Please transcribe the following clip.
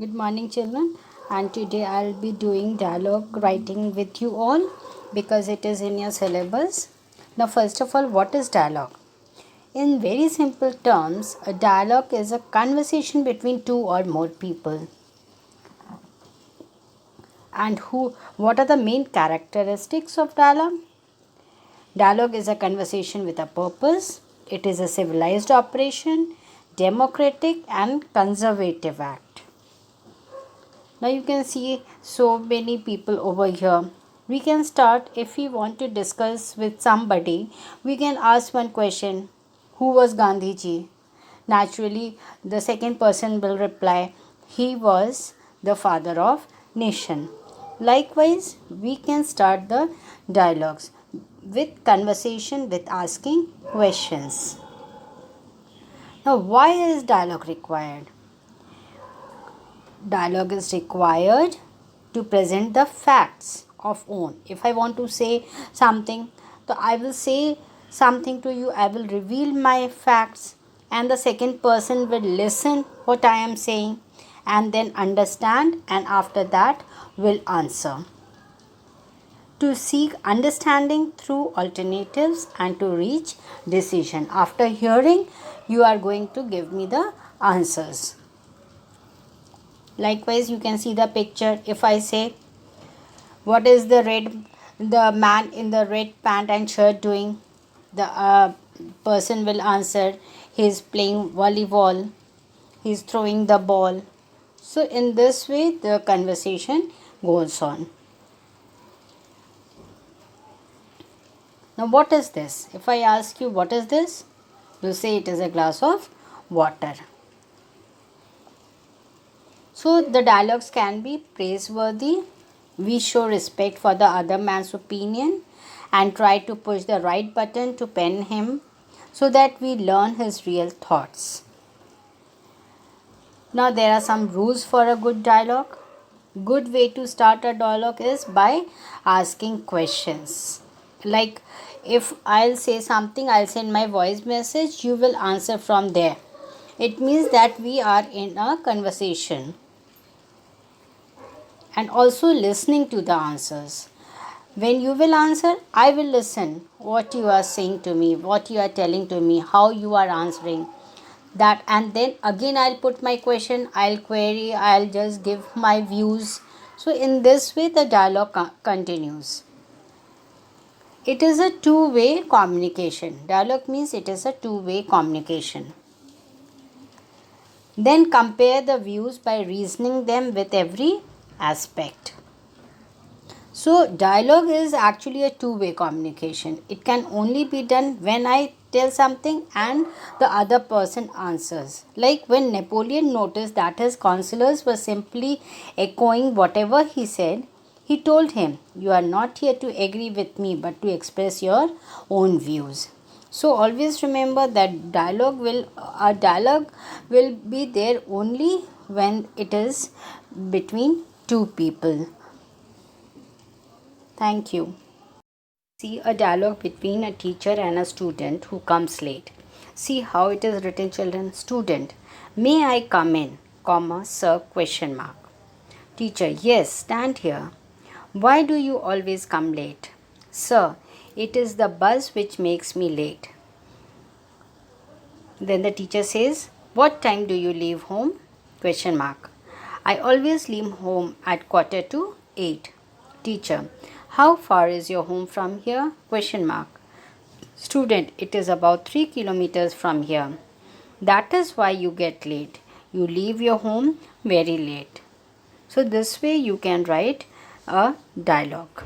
Good morning, children. And today I'll be doing dialogue writing with you all because it is in your syllabus. Now, first of all, what is dialogue? In very simple terms, a dialogue is a conversation between two or more people. And what are the main characteristics of dialogue? Dialogue is a conversation with a purpose. It is a civilized operation, democratic and conservative act. Now you can see so many people over here. We can start if we want to discuss with somebody. We can ask one question. Who was Gandhiji? Naturally, the second person will reply, he was the father of nation. Likewise, we can start the dialogues with conversation with asking questions. Now, why is dialogue required? Dialogue is required to present the facts of own. If I want to say something, so I will say something to you, I will reveal my facts, and the second person will listen what I am saying and then understand, and after that will answer. To seek understanding through alternatives and to reach decision. After hearing, you are going to give me the answers. Likewise, you can see the picture. If I say, what is the man in the red pant and shirt doing? The person will answer, he is playing volleyball, he is throwing the ball. So in this way the conversation goes on. Now what is this? If I ask you what is this, you say it is a glass of water. So the dialogues can be praiseworthy. We show respect for the other man's opinion and try to push the right button to pen him so that we learn his real thoughts. Now there are some rules for a good dialogue. Good way to start a dialogue is by asking questions. Like if I'll say something, I'll send my voice message, you will answer from there. It means that we are in a conversation. And also listening to the answers. When you will answer, I will listen what you are saying to me, what you are telling to me, how you are answering that, and then again I'll put my question, I'll query, I'll just give my views. So in this way the dialogue continues. It is a two-way communication. Dialogue means it is a two-way communication. Then compare the views by reasoning them with every aspect. So dialogue is actually a two-way communication. It can only be done when I tell something and the other person answers. Like when Napoleon noticed that his counselors were simply echoing whatever he said, he told him, "You are not here to agree with me but to express your own views." So always remember that a dialogue will be there only when it is between two people. Thank you. See a dialogue between a teacher and a student who comes late. See how it is written, children. Student, may I come in, comma, sir, question mark. Teacher, yes, stand here. Why do you always come late? Sir, it is the bus which makes me late. Then the teacher says, what time do you leave home? Question mark. I always leave home at 7:45. Teacher, how far is your home from here? Question mark. Student, it is about 3 kilometers from here. That is why you get late. You leave your home very late. So this way you can write a dialogue.